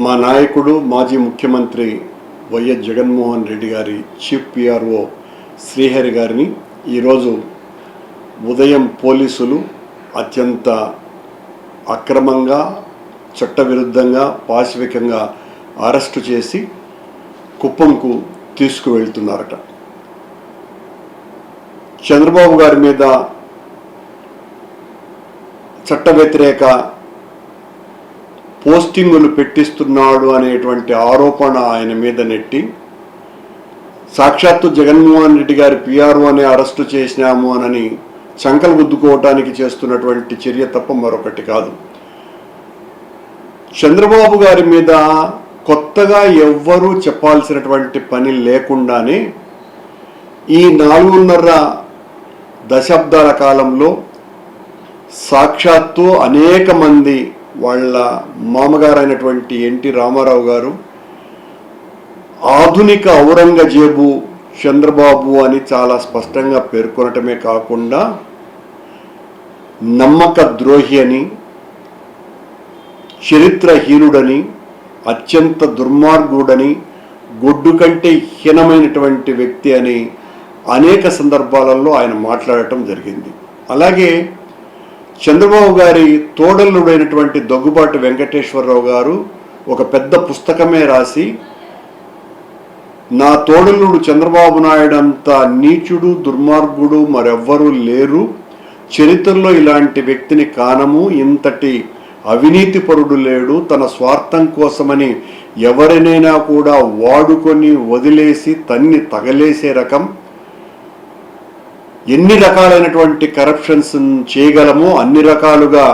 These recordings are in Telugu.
మా నాయకుడు మాజీ ముఖ్యమంత్రి వైఎస్ జగన్మోహన్ రెడ్డి గారి చీఫ్ పిఆర్ఓ శ్రీహరి గారిని ఈరోజు ఉదయం పోలీసులు అత్యంత అక్రమంగా చట్టవిరుద్ధంగా పాశవికంగా అరెస్టు చేసి కుప్పంకు తీసుకువెళ్తున్నారట. చంద్రబాబు గారి మీద చట్ట వ్యతిరేక పోస్టింగులు పెట్టిస్తున్నాడు అనేటువంటి ఆరోపణ ఆయన మీద నెట్టి సాక్షాత్తు జగన్మోహన్ రెడ్డి గారి పిఆర్ఓనే అరెస్టు చేసినాము అని చంకలు గుద్దుకోవటానికి చేస్తున్నటువంటి చర్య తప్ప మరొకటి కాదు. చంద్రబాబు గారి మీద కొత్తగా ఎవ్వరూ చెప్పాల్సినటువంటి పని లేకుండానే ఈ 4.5 దశాబ్దాల కాలంలో సాక్షాత్తు అనేక మంది వాళ్ళ మామగారైనటువంటి ఎన్టీ రామారావు గారు ఆధునిక ఔరంగజేబు చంద్రబాబు అని చాలా స్పష్టంగా పేర్కొనటమే కాకుండా నమ్మక ద్రోహి అని, చరిత్రహీనుడని, అత్యంత దుర్మార్గుడని, గొడ్డు కంటే హీనమైనటువంటి వ్యక్తి అని అనేక సందర్భాలలో ఆయన మాట్లాడటం జరిగింది. అలాగే చంద్రబాబు గారి తోడల్లుడైనటువంటి దగ్గుబాటి వెంకటేశ్వరరావు గారు ఒక పెద్ద పుస్తకమే రాసి నా తోడల్లుడు చంద్రబాబు నాయుడు అంత నీచుడు దుర్మార్గుడు మరెవ్వరూ లేరు, చరిత్రలో ఇలాంటి వ్యక్తిని కానము, ఇంతటి అవినీతిపరుడు లేడు, తన స్వార్థం కోసమని ఎవరినైనా కూడా వాడుకొని వదిలేసి తన్ని తగలేసే రకం, ఎన్ని రకాలైనటువంటి కరప్షన్స్ చేయగలమో అన్ని రకాలుగా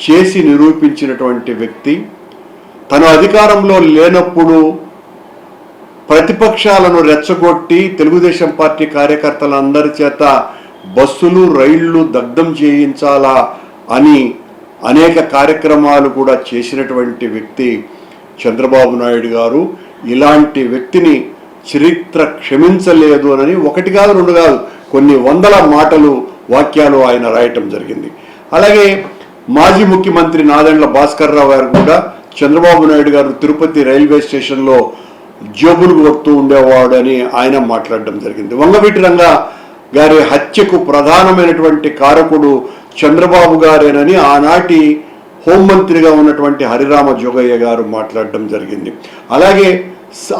చేసి నిరూపించినటువంటి వ్యక్తి. తను అధికారంలో లేనప్పుడు ప్రతిపక్షాలను రెచ్చగొట్టి తెలుగుదేశం పార్టీ కార్యకర్తలందరి చేత బస్సులు రైళ్లు దగ్ధం చేయించాలా అని అనేక కార్యక్రమాలు కూడా చేసినటువంటి వ్యక్తి చంద్రబాబు నాయుడు గారు. ఇలాంటి వ్యక్తిని చరిత్ర క్షమించలేదు అని ఒకటి కాదు రెండు కాదు కొన్ని వందల మాటలు వాక్యాలు ఆయన రాయటం జరిగింది. అలాగే మాజీ ముఖ్యమంత్రి నాదెండ్ల భాస్కర్ రావు గారు కూడా చంద్రబాబు నాయుడు గారు తిరుపతి రైల్వే స్టేషన్లో జేబులు కొడుతూ ఉండేవాడు అని ఆయన మాట్లాడడం జరిగింది. వంగవీటి రంగా గారి హత్యకు ప్రధానమైనటువంటి కారకుడు చంద్రబాబు గారేనని ఆనాటి హోంమంత్రిగా ఉన్నటువంటి హరిరామ జోగయ్య గారు మాట్లాడడం జరిగింది. అలాగే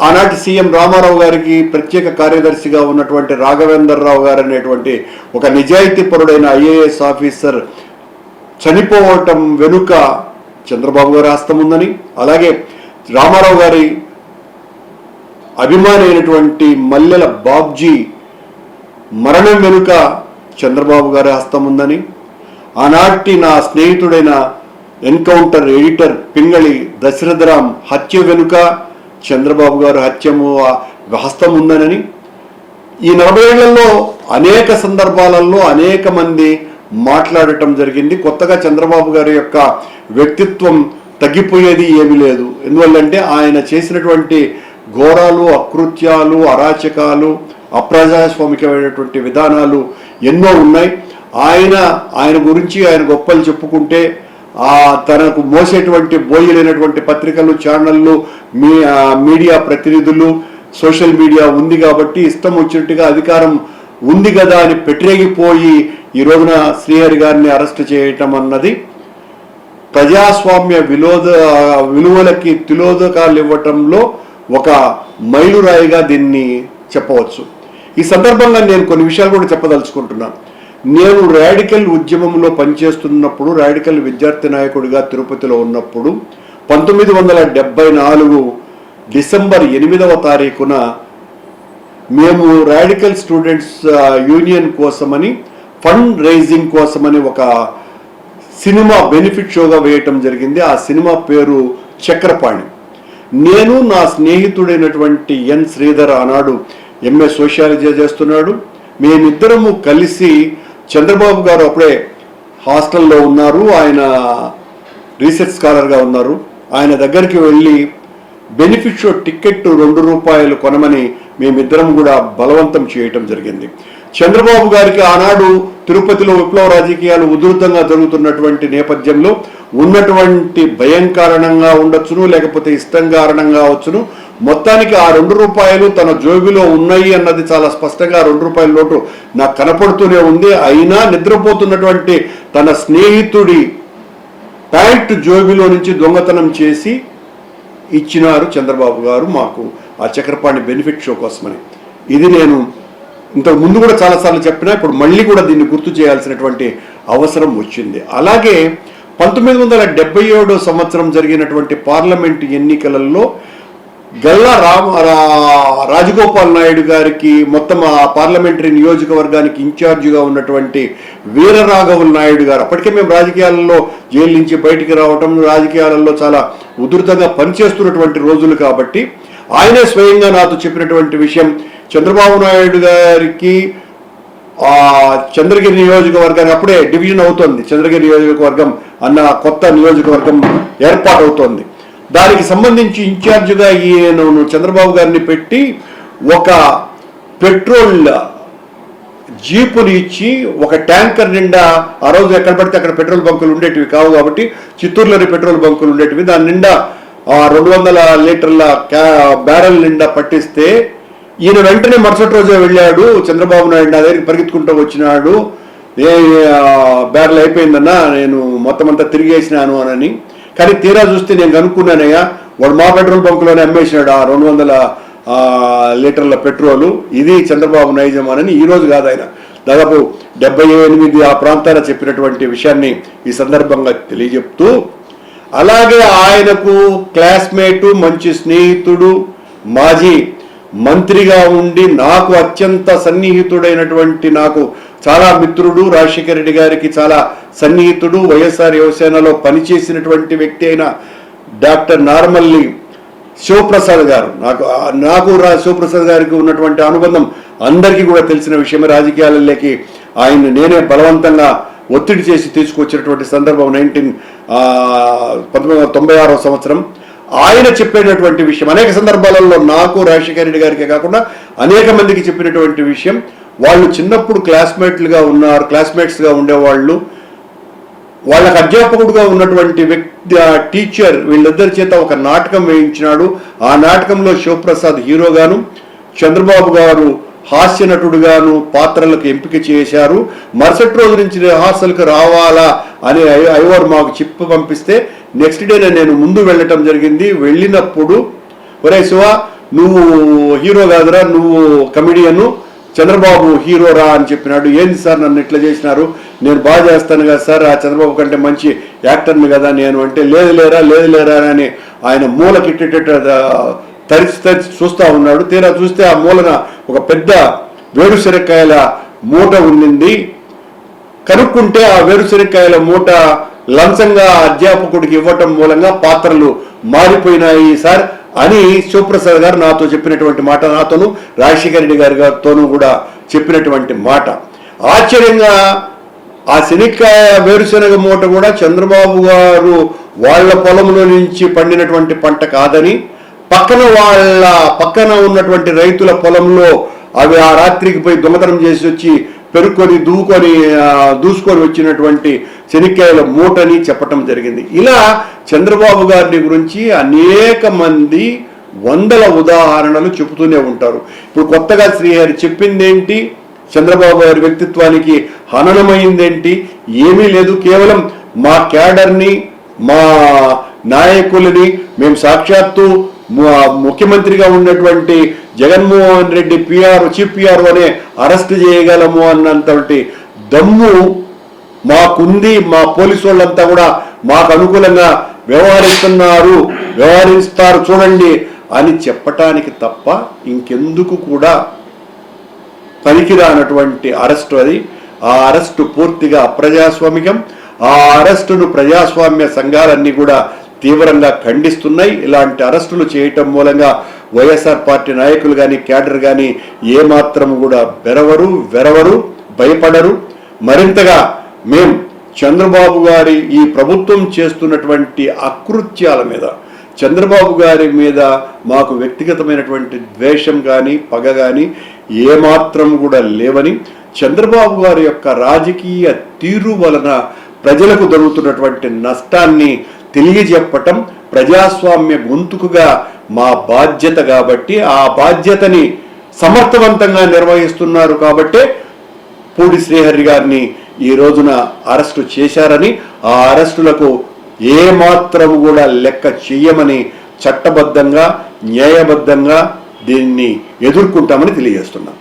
ఆనాటి సీఎం రామారావు గారికి ప్రత్యేక కార్యదర్శిగా ఉన్నటువంటి రాఘవేంద్రరావు గారు అనేటువంటి ఒక నిజాయితీపరుడైన ఐఏఎస్ ఆఫీసర్ చనిపోవటం వెనుక చంద్రబాబు గారి హస్తం ఉందని, అలాగే రామారావు గారి అభిమాని అయినటువంటి మల్లెల బాబ్జీ మరణం వెనుక చంద్రబాబు గారి హస్తం ఉందని, ఆనాటి నా స్నేహితుడైన ఎన్కౌంటర్ ఎడిటర్ పింగళి దశరథరామ్ హత్య వెనుక చంద్రబాబు గారు హస్తం ఉందనని ఈ 40 ఏళ్లలో అనేక సందర్భాలలో అనేక మంది మాట్లాడటం జరిగింది. కొత్తగా చంద్రబాబు గారి యొక్క వ్యక్తిత్వం తగ్గిపోయేది ఏమీ లేదు. ఎందువల్లంటే ఆయన చేసినటువంటి ఘోరాలు, అకృత్యాలు, అరాచకాలు, అప్రజాస్వామికమైనటువంటి విధానాలు ఎన్నో ఉన్నాయి. ఆయన గురించి ఆయన గొప్పలు చెప్పుకుంటే తనకు మోసేటువంటి బోయిలైనటువంటి పత్రికలు, ఛానళ్ళు, మీడియా ప్రతినిధులు, సోషల్ మీడియా ఉంది కాబట్టి ఇష్టం వచ్చినట్టుగా అధికారం ఉంది కదా అని పెట్టిరేగిపోయి ఈ రోజున శ్రీహరి గారిని అరెస్ట్ చేయటం అన్నది ప్రజాస్వామ్య విలువలకి తిలోదకాలు ఇవ్వటంలో ఒక మైలురాయిగా దీన్ని చెప్పవచ్చు. ఈ సందర్భంగా నేను కొన్ని విషయాలు కూడా చెప్పదలుచుకుంటున్నాను. నేను రాడికల్ ఉద్యమంలో పనిచేస్తున్నప్పుడు, రాడికల్ విద్యార్థి నాయకుడిగా తిరుపతిలో ఉన్నప్పుడు 1974 డిసెంబర్ 8వ తారీఖున మేము రాడికల్ స్టూడెంట్స్ యూనియన్ కోసమని ఫండ్ రైజింగ్ కోసమని ఒక సినిమా బెనిఫిట్ షోగా వేయటం జరిగింది. ఆ సినిమా పేరు చక్రపాణి. నేను నా స్నేహితుడైనటువంటి ఎన్ శ్రీధర్ ఆనాడు ఎంఏ సోషియాలజీ చేస్తున్నాడు. మేమిద్దరము కలిసి చంద్రబాబు గారు అప్పుడే హాస్టల్లో ఉన్నారు, ఆయన రీసెర్చ్ స్కాలర్గా ఉన్నారు. ఆయన దగ్గరికి వెళ్ళి బెనిఫిట్ షో టికెట్ ₹2 కొనమని మేమిద్దరం కూడా బలవంతం చేయటం జరిగింది. చంద్రబాబు గారికి ఆనాడు తిరుపతిలో విప్లవ రాజకీయాలు ఉధృతంగా జరుగుతున్నటువంటి నేపథ్యంలో ఉన్నటువంటి భయం కారణంగా ఉండొచ్చును, లేకపోతే ఇష్టం కారణంగా వచ్చును, మొత్తానికి ఆ ₹2 తన జోబిలో ఉన్నాయి అన్నది చాలా స్పష్టంగా ₹2 నోటు నాకు కనపడుతూనే ఉంది. అయినా నిద్రపోతున్నటువంటి తన స్నేహితుడి ప్యాంటు జోబిలో నుంచి దొంగతనం చేసి ఇచ్చినారు చంద్రబాబు గారు మాకు ఆ చక్రపాణి బెనిఫిట్ షో కోసమని. ఇది నేను ఇంతకు ముందు కూడా చాలాసార్లు చెప్పినా, ఇప్పుడు మళ్ళీ కూడా దీన్ని గుర్తు చేయాల్సినటువంటి అవసరం వచ్చింది. అలాగే 1977 సంవత్సరం జరిగినటువంటి పార్లమెంటు ఎన్నికలలో గల్లా రాజగోపాల్ నాయుడు గారికి మొత్తం ఆ పార్లమెంటరీ నియోజకవర్గానికి ఇన్ఛార్జిగా ఉన్నటువంటి వీరరాఘవుల నాయుడు గారు, అప్పటికే మేము రాజకీయాలలో జైలు నుంచి బయటికి రావటం, రాజకీయాలలో చాలా ఉధృతంగా పనిచేస్తున్నటువంటి రోజులు కాబట్టి ఆయనే స్వయంగా నాతో చెప్పినటువంటి విషయం, చంద్రబాబు నాయుడు గారికి చంద్రగిరి నియోజకవర్గానికి అప్పుడే డివిజన్ అవుతోంది, చంద్రగిరి నియోజకవర్గం అన్న కొత్త నియోజకవర్గం ఏర్పాటవుతోంది. దానికి సంబంధించి ఇన్ఛార్జిగా ఈయనను చంద్రబాబు గారిని పెట్టి ఒక పెట్రోల్ జీపులు ఇచ్చి ఒక ట్యాంకర్ నిండా, ఆ రోజు ఎక్కడ పడితే అక్కడ పెట్రోల్ బంకులు ఉండేటివి కావు కాబట్టి చిత్తూరులోని పెట్రోల్ బంకులు ఉండేటివి, దాని నిండా 200 లీటర్ల బ్యారెల్ నిండా పట్టిస్తే ఈయన వెంటనే మరుసటి రోజే వెళ్ళాడు. చంద్రబాబు నాయుడు నా దగ్గరికి పరిగెత్తుకుంటూ వచ్చినాడు, బ్యారెల్ అయిపోయిందన్నా, నేను మొత్తం అంతా తిరిగేసినాను అని. కానీ తీరా చూస్తే నేను కనుక్కున్నానయ్యా, వాడు మా పెట్రోల్ బంకులోనే అమ్మేసినాడు ఆ 200 లీటర్ల పెట్రోలు. ఇది చంద్రబాబు నైజం అని ఈ రోజు కాదు, ఆయన దాదాపు 78 ఆ ప్రాంతాన చెప్పినటువంటి విషయాన్ని ఈ సందర్భంగా తెలియజెప్తూ, అలాగే ఆయనకు క్లాస్మేటు, మంచి స్నేహితుడు, మాజీ మంత్రిగా ఉండి నాకు అత్యంత సన్నిహితుడైనటువంటి, నాకు చాలా మిత్రుడు, రాజశేఖర రెడ్డి గారికి చాలా సన్నిహితుడు, వైఎస్ఆర్ యువసేనలో పనిచేసినటువంటి వ్యక్తి అయిన డాక్టర్ నార్మల్లి శివప్రసాద్ గారు, నాకు శివప్రసాద్ గారికి ఉన్నటువంటి అనుబంధం అందరికీ కూడా తెలిసిన విషయమే. రాజకీయాలలోకి ఆయన నేనే బలవంతంగా ఒత్తిడి చేసి తీసుకొచ్చినటువంటి సందర్భం 1996 సంవత్సరం. ఆయన చెప్పేటటువంటి విషయం అనేక సందర్భాలలో నాకు రాజశేఖర రెడ్డి గారికే కాకుండా అనేక మందికి చెప్పినటువంటి విషయం, వాళ్ళు చిన్నప్పుడు క్లాస్మేట్స్గా ఉండేవాళ్ళు, వాళ్ళకి అధ్యాపకుడుగా ఉన్నటువంటి వ్యక్తి టీచర్ వీళ్ళిద్దరి చేత ఒక నాటకం వేయించినాడు. ఆ నాటకంలో శివప్రసాద్ హీరోగాను, చంద్రబాబు గారు హాస్య నటుడుగాను పాత్రలకు ఎంపిక చేశారు. మరుసటి రోజు నుంచి రిహార్సల్కి రావాలా అని ఐవర్ మాకు చెప్పి పంపిస్తే నెక్స్ట్ డే నేను ముందు వెళ్ళటం జరిగింది. వెళ్ళినప్పుడు, ఒరే శివ, నువ్వు హీరో కాదురా, నువ్వు కమెడియను, చంద్రబాబు హీరో రా అని చెప్పినాడు. ఏంది సార్ నన్ను ఇట్లా చేసినారు, నేను బాగా చేస్తాను కదా సార్, ఆ చంద్రబాబు కంటే మంచి యాక్టర్ని కదా నేను అంటే, లేదు లేరా అని ఆయన మూలకిట్టేట తరిచి చూస్తూ ఉన్నాడు. తీరా చూస్తే ఆ మూలన ఒక పెద్ద వేరుశనక్కాయల మూట ఉండింది. కనుక్కుంటే ఆ వేరుశనక్కాయల మూట లంచంగా అధ్యాపకుడికి ఇవ్వటం మూలంగా పాత్రలు మారిపోయినాయి సార్ అని శివప్రసాద్ గారు నాతో చెప్పినటువంటి మాట, నాతోనూ రాజశేఖర రెడ్డి గారితోనూ కూడా చెప్పినటువంటి మాట. ఆశ్చర్యంగా ఆ శనక్కాయ వేరుశనగ మూట కూడా చంద్రబాబు గారు వాళ్ళ పొలంలో నుంచి పండినటువంటి పంట కాదని, పక్కన ఉన్నటువంటి రైతుల పొలంలో అవి ఆ రాత్రికి పోయి దొంగతనం చేసి వచ్చి పెరుక్కొని దూసుకొని వచ్చినటువంటి శనక్కాయల మూటని చెప్పటం జరిగింది. ఇలా చంద్రబాబు గారిని గురించి అనేక మంది వందల ఉదాహరణలు చెబుతూనే ఉంటారు. ఇప్పుడు కొత్తగా శ్రీహరి చెప్పిందేంటి, చంద్రబాబు గారి వ్యక్తిత్వానికి హననమైందేంటి? ఏమీ లేదు. కేవలం మా క్యాడర్ని, మా నాయకులని మేము సాక్షాత్తు ముఖ్యమంత్రిగా ఉన్నటువంటి జగన్మోహన్ రెడ్డి చీఫ్ పిఆర్ఓ అనే అరెస్ట్ చేయగలము అన్నంతటి దమ్ము మాకుంది. మా పోలీసు వాళ్ళంతా కూడా మాకు అనుకూలంగా వ్యవహరిస్తారు చూడండి అని చెప్పటానికి తప్ప ఇంకెందుకు కూడా పనికిరానటువంటి అరెస్టు అది. ఆ అరెస్టు పూర్తిగా అప్రజాస్వామికం. ఆ అరెస్టును ప్రజాస్వామ్య సంఘాలన్నీ కూడా తీవ్రంగా ఖండిస్తున్నాయి. ఇలాంటి అరెస్టులు చేయటం మూలంగా వైఎస్ఆర్ పార్టీ నాయకులు కానీ క్యాడర్ కానీ ఏమాత్రం కూడా వెరవరు, భయపడరు. మరింతగా మేము చంద్రబాబు గారి ఈ ప్రభుత్వం చేస్తున్నటువంటి అకృత్యాల మీద, చంద్రబాబు గారి మీద మాకు వ్యక్తిగతమైనటువంటి ద్వేషం కానీ పగ కానీ ఏమాత్రం కూడా లేవని, చంద్రబాబు గారి యొక్క రాజకీయ తీరు వలన ప్రజలకు జరుగుతున్నటువంటి నష్టాన్ని తెలియజెప్పటం ప్రజాస్వామ్య గొంతుకుగా మా బాధ్యత. కాబట్టి ఆ బాధ్యతని సమర్థవంతంగా నిర్వహిస్తున్నారు కాబట్టే పూడి శ్రీహరి గారిని ఈ రోజున అరెస్టు చేశారని, ఆ అరెస్టులకు ఏమాత్రం కూడా లెక్క చెయ్యమని చట్టబద్ధంగా న్యాయబద్ధంగా దీన్ని ఎదుర్కొంటామని తెలియజేస్తున్నాం.